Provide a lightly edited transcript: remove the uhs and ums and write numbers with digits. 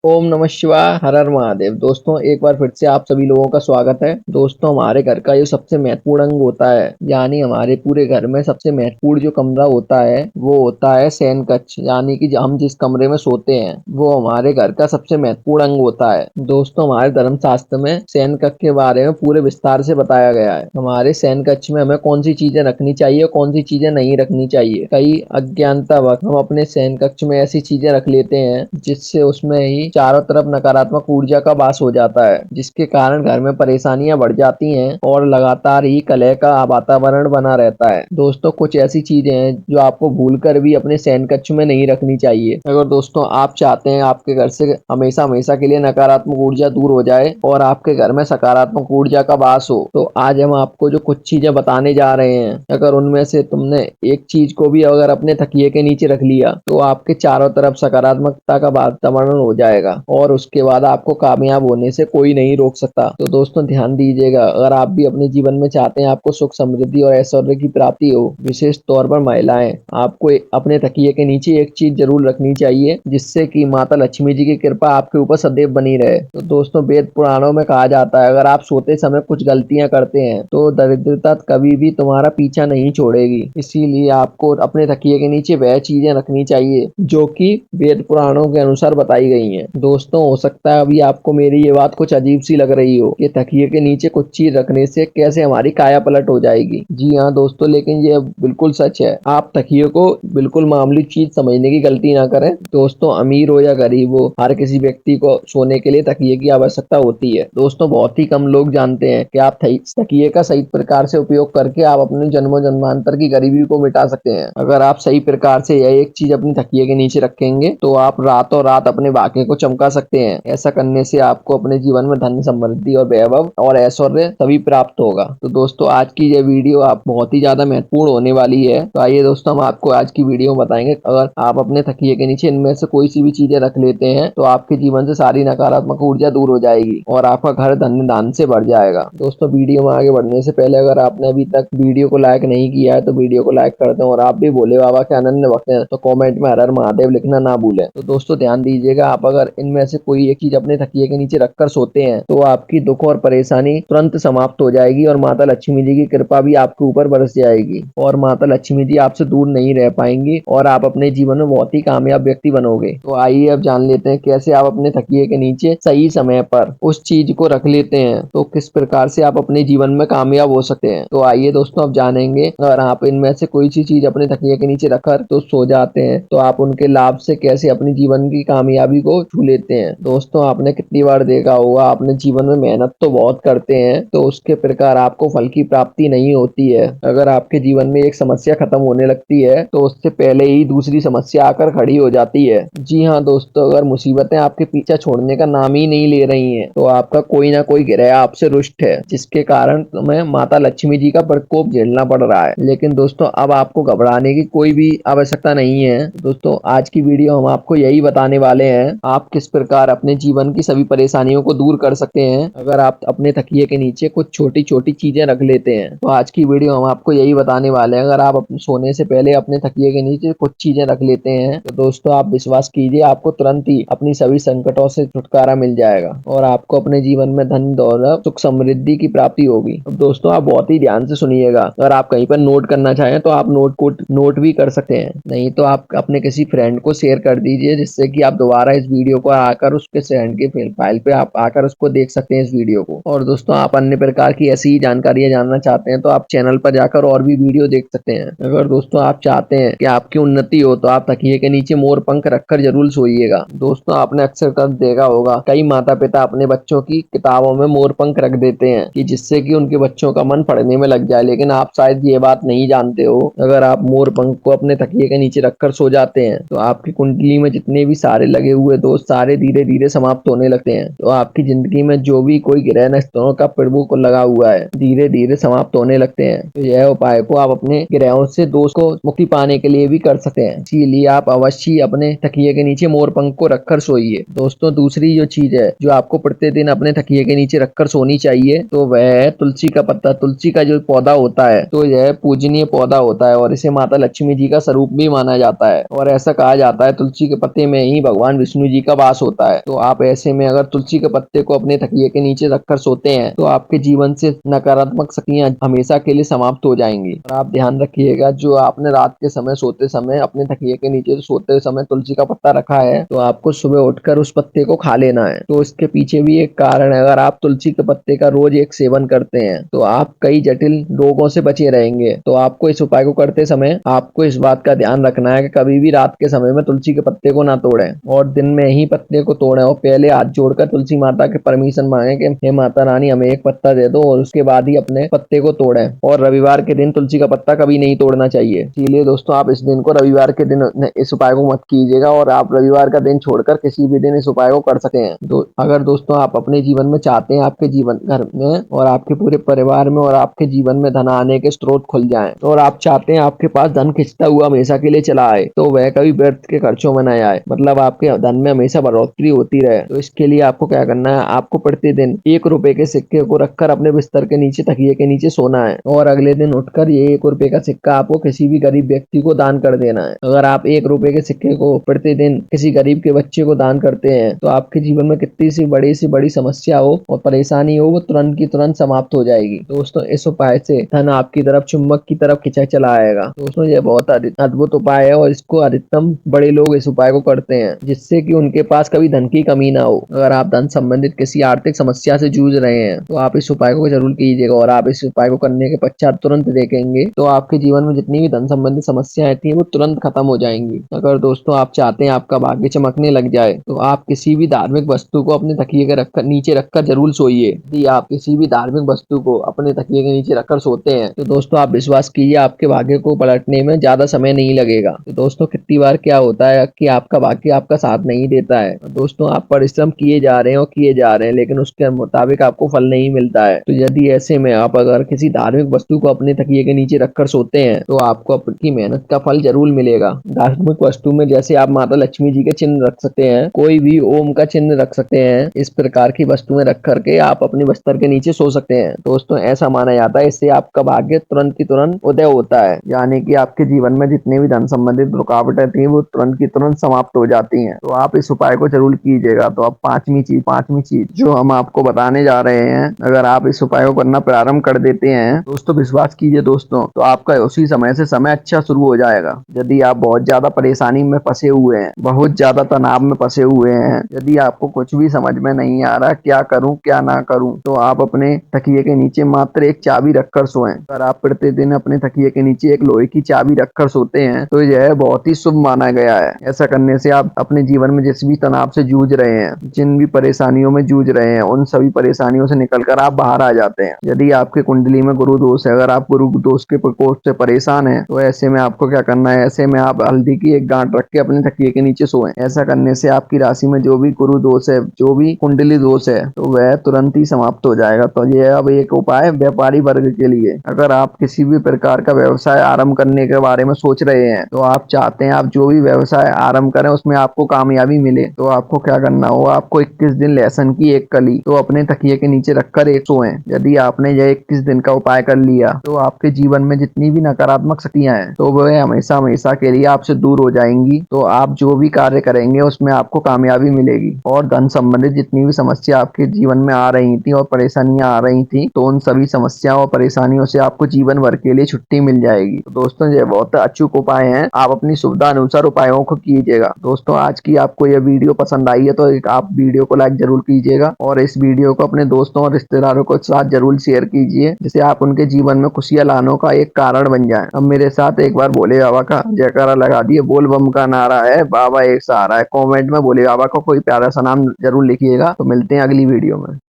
ओम नमः शिवाय, हर हर महादेव। दोस्तों, एक बार फिर से आप सभी लोगों का स्वागत है। दोस्तों, हमारे घर का जो सबसे महत्वपूर्ण अंग होता है, यानी हमारे पूरे घर में सबसे महत्वपूर्ण जो कमरा होता है वो होता है शयन कक्ष। यानी कि हम जिस कमरे में सोते हैं वो हमारे घर का सबसे महत्वपूर्ण अंग होता है। दोस्तों, हमारे धर्म शास्त्र में शयन कक्ष के बारे में पूरे विस्तार से बताया गया है। हमारे शयन कक्ष में हमें कौन सी चीजें रखनी चाहिए, कौन सी चीजें नहीं रखनी चाहिए। कई अज्ञानतावश हम अपने शयन कक्ष में ऐसी चीजें रख लेते हैं जिससे उसमें ही चारों तरफ नकारात्मक ऊर्जा का वास हो जाता है, जिसके कारण घर में परेशानियां बढ़ जाती हैं और लगातार ही कलह का वातावरण बना रहता है। दोस्तों, कुछ ऐसी चीजें हैं जो आपको भूलकर भी अपने शयन कक्ष में नहीं रखनी चाहिए। अगर दोस्तों आप चाहते हैं आपके घर से हमेशा हमेशा के लिए नकारात्मक ऊर्जा दूर हो जाए और आपके घर में सकारात्मक ऊर्जा का वास हो, तो आज हम आपको जो कुछ चीजें बताने जा रहे हैं, अगर उनमें से तुमने एक चीज को भी अगर अपने तकिए के नीचे रख लिया तो आपके चारों तरफ सकारात्मकता का वातावरण हो जाएगा और उसके बाद आपको कामयाब होने से कोई नहीं रोक सकता। तो दोस्तों ध्यान दीजिएगा, अगर आप भी अपने जीवन में चाहते हैं आपको सुख समृद्धि और ऐश्वर्य की प्राप्ति हो, विशेष तौर पर महिलाएं, आपको अपने तकिए के नीचे एक चीज जरूर रखनी चाहिए जिससे कि माता लक्ष्मी जी की कृपा आपके ऊपर सदैव बनी रहे। तो दोस्तों, वेद पुराणों में कहा जाता है, अगर आप सोते समय कुछ गलतियां करते हैं तो दरिद्रता कभी भी तुम्हारा पीछा नहीं छोड़ेगी। इसीलिए आपको अपने तकिए के नीचे वह चीजें रखनी चाहिए जो कि वेद पुराणों के अनुसार बताई गई हैं। दोस्तों, हो सकता है अभी आपको मेरी ये बात कुछ अजीब सी लग रही हो कि तकिए के नीचे कुछ चीज रखने से कैसे हमारी काया पलट हो जाएगी। जी हाँ दोस्तों, लेकिन ये बिल्कुल सच है। आप तकिए को बिल्कुल मामूली चीज समझने की गलती ना करें। दोस्तों, अमीर हो या गरीब हो, हर किसी व्यक्ति को सोने के लिए तकिए की आवश्यकता होती है। दोस्तों, बहुत ही कम लोग जानते हैं कि आप तकिए का सही प्रकार से उपयोग करके आप अपने जन्मों जन्मांतर की गरीबी को मिटा सकते हैं। अगर आप सही प्रकार से यह एक चीज अपनी तकिए के नीचे रखेंगे तो आप रातों रात अपने भाग्य को चमका सकते हैं। ऐसा करने से आपको अपने जीवन में धन समृद्धि और वैभव और ऐश्वर्य सभी प्राप्त होगा। तो दोस्तों, आज की यह वीडियो आप बहुत ही ज्यादा महत्वपूर्ण होने वाली है। तो आइए दोस्तों, हम आपको आज की वीडियो में बताएंगे, अगर आप अपने तकिए के नीचे इनमें से कोई सी भी चीजें रख लेते हैं तो आपके जीवन से सारी नकारात्मक ऊर्जा दूर हो जाएगी और आपका घर धन धान से भर जाएगा। दोस्तों, वीडियो में आगे बढ़ने से पहले अगर आपने अभी तक वीडियो को लाइक नहीं किया है तो वीडियो को लाइक कर दें और आप भी भोले बाबा के अनन्य भक्त हैं तो कमेंट में हर हर महादेव लिखना ना भूलें। तो दोस्तों ध्यान दीजिएगा, आप अगर इनमें से कोई एक चीज अपने तकिए के नीचे रखकर सोते हैं तो आपकी दुख और परेशानी तुरंत समाप्त हो जाएगी और माता लक्ष्मी जी की कृपा भी आपके ऊपर बरस जाएगी और माता लक्ष्मी जी आपसे दूर नहीं रह पाएंगी और आप अपने जीवन में बहुत ही कामयाब व्यक्ति बनोगे। तो आइए अब जान लेते हैं कैसे आप अपने तकिए के नीचे सही समय पर उस चीज को रख लेते हैं तो किस प्रकार से आप अपने जीवन में कामयाब हो सकते हैं। तो आइए दोस्तों, अब जानेंगे, अगर आप इनमें से कोई सी चीज अपने तकिए के नीचे रखकर तो सो जाते हैं तो आप उनके लाभ से कैसे अपने जीवन की कामयाबी को छू लेते हैं। दोस्तों, आपने कितनी बार देखा होगा, आपने जीवन में मेहनत तो बहुत करते हैं तो उसके प्रकार आपको फल की प्राप्ति नहीं होती है। अगर आपके जीवन में एक समस्या खत्म होने लगती है तो उससे पहले ही दूसरी समस्या आकर खड़ी हो जाती है। जी हाँ दोस्तों, अगर मुसीबतें आपके पीछा छोड़ने का नाम ही नहीं ले रही हैं तो आपका कोई ना कोई ग्रह आपसे रुष्ट है, जिसके कारण तुम्हें माता लक्ष्मी जी का प्रकोप झेलना पड़ रहा है। लेकिन दोस्तों, अब आपको घबराने की कोई भी आवश्यकता नहीं है। दोस्तों, आज की वीडियो हम आपको यही बताने वाले हैं, आप किस प्रकार अपने जीवन की सभी परेशानियों को दूर कर सकते हैं अगर आप अपने तकिए के नीचे कुछ छोटी छोटी चीजें रख लेते हैं। तो आज की वीडियो हम आपको यही बताने वाले हैं, अगर आप सोने से पहले अपने तकिए के नीचे कुछ चीजें रख लेते हैं तो दोस्तों आप विश्वास कीजिए, आपको तुरंत ही अपनी सभी संकटों से छुटकारा मिल जाएगा और आपको अपने जीवन में धन दौलत सुख समृद्धि की प्राप्ति होगी। अब दोस्तों, आप बहुत ही ध्यान से सुनिएगा, अगर आप कहीं पर नोट करना चाहें तो आप नोट भी कर सकते हैं, नहीं तो आप अपने किसी फ्रेंड को शेयर कर दीजिए जिससे कि आप दोबारा इस वीडियो को आकर उसके फ्रेंड के फाइल पे आप आकर उसको देख सकते हैं इस वीडियो को। और दोस्तों, आप अन्य प्रकार की ऐसी ही जानकारियां जानना चाहते हैं तो आप चैनल पर जाकर और भी वीडियो देख सकते हैं। अगर दोस्तों आप चाहते हैं कि आपकी उन्नति हो तो आप तकिए के नीचे मोर पंख रखकर जरूर सोइएगा। दोस्तों, आपने अक्सर कर देखा होगा, कई माता पिता अपने बच्चों की किताबों में मोर पंख रख देते हैं कि जिससे कि उनके बच्चों का मन पढ़ने में लग जाए, लेकिन आप शायद ये बात नहीं जानते हो, अगर आप मोर पंख को अपने तकिए के नीचे रखकर सो जाते हैं तो आपकी कुंडली में जितने भी सारे लगे हुए दोस्त सारे धीरे धीरे समाप्त होने लगते हैं। तो आपकी जिंदगी में जो भी कोई ग्रह नक्षत्रों का प्रभु को लगा हुआ है धीरे धीरे समाप्त होने लगते हैं। तो यह उपाय को आप अपने ग्रहों से दोष को मुक्ति पाने के लिए भी कर सकते हैं, इसीलिए आप अवश्य अपने तकिए के नीचे मोर पंख को रखकर सोइए। दोस्तों, दूसरी जो चीज है जो आपको प्रतिदिन अपने तकिए के नीचे रखकर सोनी चाहिए तो वह है तुलसी का पत्ता। तुलसी का जो पौधा होता है तो यह पूजनीय पौधा होता है और इसे माता लक्ष्मी जी का स्वरूप भी माना जाता है और ऐसा कहा जाता है तुलसी के पत्ते में ही भगवान विष्णु जी का वास होता है। तो आप ऐसे में अगर तुलसी के पत्ते को अपने तकिए के नीचे रखकर सोते हैं तो आपके जीवन से नकारात्मक शक्तियां हमेशा के लिए समाप्त हो जाएंगी। और आप ध्यान रखिएगा, जो आपने रात के समय सोते समय अपने तकिए के नीचे सोते समय तुलसी का पत्ता रखा है तो आपको सुबह उठकर उस पत्ते को खा लेना है। तो इसके पीछे भी एक कारण है, अगर आप तुलसी के पत्ते का रोज एक सेवन करते हैं तो आप कई जटिल रोगों से बचे रहेंगे। तो आपको इस उपाय को करते समय आपको इस बात का ध्यान रखना है कि कभी भी रात के समय में तुलसी के पत्ते को ना तोड़ें और दिन में ही पत्ते को तोड़ें और पहले हाथ जोड़कर तुलसी माता के परमिशन मांगे कि हे माता रानी हमें एक पत्ता दे दो, और उसके बाद ही अपने पत्ते को तोड़ें। और रविवार के दिन तुलसी का पत्ता कभी नहीं तोड़ना चाहिए। इसीलिए दोस्तों आप इस दिन को रविवार के दिन इस उपाय को मत कीजिएगा और आप रविवार का दिन छोड़कर किसी भी दिन इस उपाय को कर सकते हैं। अगर दोस्तों आप अपने जीवन में चाहते हैं आपके जीवन घर में और आपके पूरे परिवार में और आपके जीवन में धन आने के स्रोत खुल जाएं और आप चाहते हैं आपके पास धन खिंचता हुआ हमेशा के लिए चला आए, तो वह कभी व्यर्थ के खर्चों में न आए, मतलब आपके धन में हमेशा बढ़ोतरी होती रहे, तो इसके लिए आपको क्या करना है, आपको प्रतिदिन 1 रुपए के सिक्के को रखकर अपने बिस्तर के नीचे तकिए के नीचे सोना है और अगले दिन उठकर ये 1 रुपए का सिक्का आपको किसी भी गरीब व्यक्ति को दान कर देना है। अगर आप 1 रुपए के सिक्के को प्रतिदिन किसी गरीब के बच्चे को दान करते हैं तो आपके जीवन में कितनी सी बड़ी समस्या हो और परेशानी हो वो तुरंत की तुरंत समाप्त हो जाएगी। दोस्तों इस उपाय से धन आपकी तरफ चुंबक की तरफ खिंचा चला आएगा। दोस्तों ये बहुत अद्भुत उपाय है और इसको अधिकतम बड़े लोग इस उपाय को करते हैं जिससे कि उनके पास कभी धन की कमी ना हो। अगर आप धन संबंधित किसी आर्थिक समस्या से जूझ रहे हैं तो आप इस उपाय को जरूर कीजिएगा और आप इस उपाय को करने के पश्चात तुरंत देखेंगे तो आपके जीवन में जितनी भी धन संबंधित समस्याएं थी वो तुरंत खत्म हो जाएंगी। अगर दोस्तों आप चाहते हैं आपका भाग्य चमकने लग जाए तो आप किसी भी धार्मिक वस्तु को अपने तकिए के नीचे रखकर जरूर सोइए। यदि आप किसी भी धार्मिक वस्तु को अपने तकिए के नीचे रखकर सोते हैं तो दोस्तों आप विश्वास कीजिए आपके भाग्य को पलटने में ज्यादा समय नहीं लगेगा। तो दोस्तों कितनी बार क्या होता है कि आपका भाग्य आपका साथ नहीं देता है। दोस्तों आप परिश्रम किए जा रहे हैं और किए जा रहे हैं लेकिन उसके मुताबिक आपको फल नहीं मिलता है। तो यदि ऐसे में आप अगर किसी धार्मिक वस्तु को अपने तकिए के नीचे रखकर सोते हैं तो आपको आपकी मेहनत का फल जरूर मिलेगा। धार्मिक वस्तु में जैसे आप माता लक्ष्मी जी के चिन्ह रख सकते हैं, कोई भी ओम का चिन्ह रख सकते हैं, इस प्रकार की वस्तुएं रख करके आप अपने बिस्तर के नीचे सो सकते हैं। दोस्तों ऐसा माना जाता है इससे आपका भाग्य तुरंत की तुरंत उदय होता है, यानी कि आपके जीवन में जितने भी धन संबंधित रुकावटें थी वो तुरंत की तुरंत समाप्त हो जाती हैं। तो आप इस उपाय को जरूर कीजिएगा। तो अब पांचवी चीज जो हम आपको बताने जा रहे हैं, अगर आप इस उपाय को करना प्रारंभ कर देते हैं दोस्तों, विश्वास कीजिए दोस्तों, तो आपका उसी समय से समय अच्छा शुरू हो जाएगा। यदि आप बहुत ज्यादा परेशानी में फंसे हुए हैं, बहुत ज्यादा तनाव में फंसे हुए हैं, यदि आपको कुछ भी समझ में नहीं आ रहा क्या करूं क्या ना करूं, तो आप अपने तकिए के नीचे मात्र एक चाबी रखकर सोएं। अगर आप प्रतिदिन अपने तकिए के नीचे एक लोहे की चाबी रखकर सोते हैं तो यह बहुत ही शुभ माना गया है। ऐसा करने से आप अपने जीवन में जिस भी तनाव से जूझ रहे हैं, जिन भी परेशानियों में जूझ रहे हैं, उन सभी परेशानियों से निकलकर आप बाहर आ जाते हैं। यदि आपके कुंडली में गुरु दोष है, अगर आप गुरु दोष के प्रकोप से परेशान हैं, तो ऐसे में आपको क्या करना है, ऐसे में आप हल्दी की एक गांठ रख के अपने तकिए के नीचे सोएं। ऐसा करने से आपकी राशि में जो भी गुरु दोष है, जो भी कुंडली दोष है, तो वह तुरंत ही समाप्त हो जाएगा। तो यह अब एक उपाय व्यापारी वर्ग के लिए। अगर आप किसी भी प्रकार का व्यवसाय आरंभ करने के बारे में सोच रहे हैं, तो आप चाहते हैं आप जो भी व्यवसाय आरंभ करें उसमें आपको कामयाबी मिले, तो आपको क्या करना होगा, आपको 21 दिन लहसुन की एक कली तो अपने तकिए के नीचे रखकर एक सोएं। यदि आपने यह 21 दिन का उपाय कर लिया तो आपके जीवन में जितनी भी नकारात्मक शक्तियां हैं तो वह हमेशा हमेशा के लिए आपसे दूर हो जाएंगी। तो आप जो भी कार्य करेंगे उसमें आपको कामयाबी मिलेगी और धन संबंधित जितनी भी समस्या आपके जीवन में आ रही थी और परेशानियां आ रही थी, तो उन सभी समस्याओं और परेशानियों से आपको जीवन भर के लिए छुट्टी मिल जाएगी। तो दोस्तों ये बहुत अचूक उपाय हैं, आप अपनी सुविधा अनुसार उपायों को कीजिएगा। दोस्तों आज की आपको यह वीडियो पसंद आई है तो आप वीडियो को लाइक जरूर कीजिएगा और इस वीडियो को अपने दोस्तों और रिश्तेदारों के साथ जरूर शेयर कीजिए, जिससे आप उनके जीवन में खुशियां लाने का एक कारण बन जाए। अब मेरे साथ एक बार भोले बाबा का जयकारा लगा दिए। बोल बम का नारा है, बाबा एक सहारा है। कमेंट में भोले बाबा का कोई प्यारा सा नाम जरूर लिखिएगा। तो मिलते हैं अगली वीडियो में।